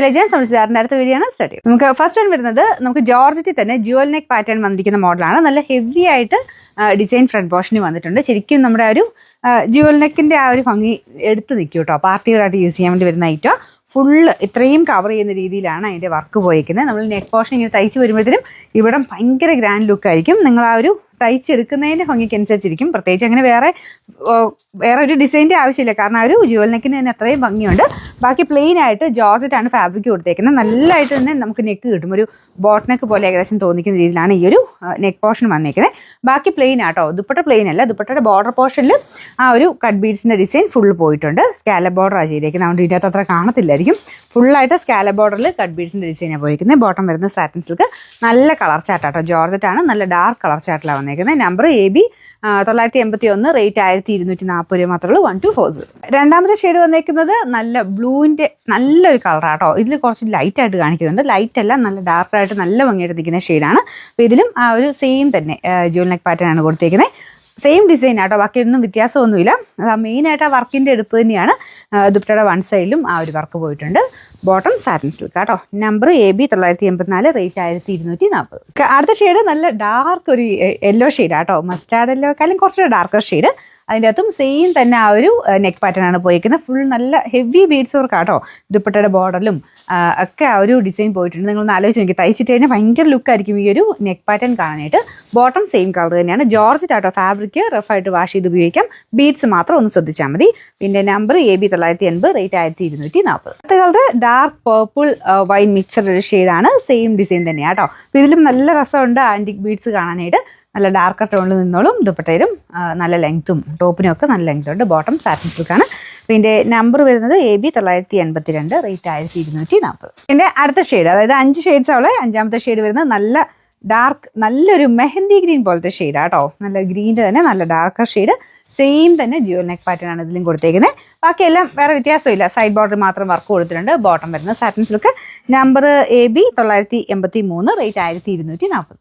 Village സംബന്ധിച്ചാറിന്റെ അടുത്ത video ആണ് start ചെയ്യും. നമുക്ക് ഫസ്റ്റ് വൺ വരുന്നത് നമുക്ക് ജോർജറ്റിൽ തന്നെ ജുവൽ നെക്ക് പാറ്റേൺ വന്നിരിക്കുന്ന മോഡലാണ്. നല്ല ഹെവി ആയിട്ട് ഡിസൈൻ ഫ്രണ്ട് പോർഷന് വന്നിട്ടുണ്ട്. ശരിക്കും നമ്മുടെ ആ ഒരു ജുവൽ നെക്കിന്റെ ആ ഒരു ഭംഗി എടുത്ത് നിൽക്കും കേട്ടോ. പാർട്ടികളായിട്ട് യൂസ് ചെയ്യാൻ വേണ്ടി വരുന്ന ഐറ്റം. ഫുള്ള് ഇത്രയും കവർ ചെയ്യുന്ന രീതിയിലാണ് അതിൻ്റെ വർക്ക് പോയിരിക്കുന്നത്. നമ്മൾ നെക്ക് പോർഷൻ ഇങ്ങനെ തയ്ച്ച് വരുമ്പോഴത്തേനും ഇവിടെ ഭയങ്കര ഗ്രാൻഡ് ലുക്കായിരിക്കും. നിങ്ങൾ ആ ഒരു തയ്ച്ചെടുക്കുന്നതിൻ്റെ ഭംഗിക്കനുസരിച്ചിരിക്കും. പ്രത്യേകിച്ച് അങ്ങനെ വേറെ ഒരു ഡിസൈൻ്റെ ആവശ്യമില്ല, കാരണം ആ ഒരു ജുവൽ നെക്കിന് തന്നെ അത്രയും ഭംഗിയുണ്ട്. ബാക്കി പ്ലെയിൻ ആയിട്ട് ജോർജറ്റാണ് ഫാബ്രിക് കൊടുത്തേക്കുന്നത്. നല്ലതായിട്ട് തന്നെ നമുക്ക് നെക്ക് കിട്ടും. ഒരു ബോട്ട് നെക്ക് പോലെ ഏകദേശം തോന്നിക്കുന്ന രീതിയിലാണ് ഈ ഒരു നെക്ക് പോർഷൻ വന്നേക്കുന്നത്. ബാക്കി പ്ലെയിൻ ആട്ടോ, ദുപ്പട്ട പ്ലെയിൻ അല്ല. ദുപ്പട്ടയുടെ ബോർഡർ പോർഷനിൽ ആ ഒരു കട്ട് ബീഡ്സിൻ്റെ ഡിസൈൻ ഫുള്ള് പോയിട്ടുണ്ട്. സ്കാലപ്പ് ബോർഡറാണ് ചെയ്തേക്കുന്നത്. അതുകൊണ്ട് ഇതിനകത്ത് അത്ര കാണത്തില്ലായിരിക്കും. ഫുള്ളായിട്ട് സ്കാലപ്പ് ബോർഡറിൽ കട്ട് ബീഡ്സിൻ്റെ ഡിസൈനാണ് പോയിരിക്കുന്നത്. ബോട്ടം വരുന്ന സാറ്റിൻ സിൽക്ക്. നല്ല കളർ ചാർട്ടാട്ടോ. ജോർജറ്റാണ്. നല്ല ഡാർക്ക് കളർ ചാർട്ടിലാണ് വന്നേക്കുന്നത്. നമ്പർ AB 981, റേറ്റ് 1240 രൂപ മാത്രമേ ഉള്ളൂ. 1240. രണ്ടാമത്തെ ഷെയ്ഡ് വന്നേക്കുന്നത് നല്ല ബ്ലൂവിൻ്റെ നല്ലൊരു കളറാട്ടോ. ഇതിൽ കുറച്ച് ലൈറ്റായിട്ട് കാണിക്കുന്നുണ്ട്. ലൈറ്റ് അല്ല, നല്ല ഡാർക്കായിട്ട് നല്ല ഭംഗിയായിട്ട് നിൽക്കുന്ന ഷെയ്ഡാണ്. അപ്പോൾ ഇതിലും ആ ഒരു സെയിം തന്നെ ജുവൽ നെക്ക് പാറ്റേൺ ആണ് കൊടുത്തേക്കുന്നത്. സെയിം ഡിസൈൻ ആട്ടോ, ബാക്കിയൊന്നും വ്യത്യാസമൊന്നുമില്ല. മെയിനായിട്ട് ആ വർക്കിൻ്റെ എടുപ്പ് തന്നെയാണ്. ദുപ്പട്ടയുടെ വൺ സൈഡിലും ആ ഒരു വർക്ക് പോയിട്ടുണ്ട്. ബോട്ടം സാറ്റിൻ സിൽക്ക് കേട്ടോ. Number AB 984, rate 1240. അടുത്ത ഷെയ്ഡ് നല്ല ഡാർക്ക് ഒരു യെല്ലോ ഷെയ്ഡാട്ടോ. മസ്റ്റാർഡ് യെല്ലോക്കാളും കുറച്ചുകൂടെ ഡാർക്കർ ഷെയ്ഡ്. അതിൻ്റെ അകത്തും സെയിം തന്നെ ആ ഒരു നെക്ക് പാറ്റേൺ ആണ് പോയിരിക്കുന്നത്. ഫുൾ നല്ല ഹെവി ബീഡ്സ് വർക്ക് ആട്ടോ. ദുപ്പട്ടയുടെ ബോർഡറിലും ഒക്കെ ആ ഒരു ഡിസൈൻ പോയിട്ടുണ്ട്. നിങ്ങളൊന്ന് ആലോചിച്ച് നോക്കി, തയ്ച്ചിട്ട് കഴിഞ്ഞാൽ ഭയങ്കര ലുക്കായിരിക്കും ഈ ഒരു നെക്ക് പാറ്റേൺ കാണാനായിട്ട്. ബോട്ടം സെയിം കളർ തന്നെയാണ്. ജോർജറ്റ് ആട്ടോ. ഫാബ്രിക് റഫായിട്ട് വാഷ് ചെയ്ത് ഉപയോഗിക്കാം. ബീഡ്സ് മാത്രം ഒന്ന് ശ്രദ്ധിച്ചാൽ മതി. പിന്നെ നമ്പർ AB 980, റേറ്റ് 1240. അടുത്ത colour dark purple wine mixed ഒരു ഷെയ്ഡാണ്. സെയിം ഡിസൈൻ തന്നെയാണ് കേട്ടോ. അപ്പോൾ ഇതിലും നല്ല രസമുണ്ട് ആൻറ്റിക് ബീഡ്സ് കാണാനായിട്ട്. നല്ല ഡാർക്കർ ടോണിൽ നിന്നോളും. ദുപ്പട്ടയിലും നല്ല ലെങ്ത്തും ടോപ്പിനും ഒക്കെ നല്ല ലെങ്ത് ഉണ്ട്. ബോട്ടം സാറ്റിൻ സിൽക്കാണ്. പിന്നെ നമ്പർ വരുന്നത് AB 982, റേറ്റ് 1240. പിന്നെ അടുത്ത ഷെയ്ഡ്, അതായത് 5 ഷെയ്ഡ്സ് ഉള്ള അഞ്ചാമത്തെ ഷെയ്ഡ് വരുന്നത് നല്ല ഡാർക്ക്, നല്ലൊരു മെഹന്തി ഗ്രീൻ പോലത്തെ ഷെയ്ഡാട്ടോ. നല്ല ഗ്രീൻ്റെ തന്നെ നല്ല ഡാർക്കർ ഷെയ്ഡ്. സെയിം തന്നെ ജുവൽ നെക്ക് പാറ്റേൺ ആണ് ഇതിലും കൊടുത്തേക്കുന്നത്. ബാക്കിയെല്ലാം വേറെ വ്യത്യാസമില്ല. സൈഡ് ബോർഡർ മാത്രം വർക്ക് കൊടുത്തിട്ടുണ്ട്. ബോട്ടം വരുന്നത് satin silk. Number AB 983, rate 1240.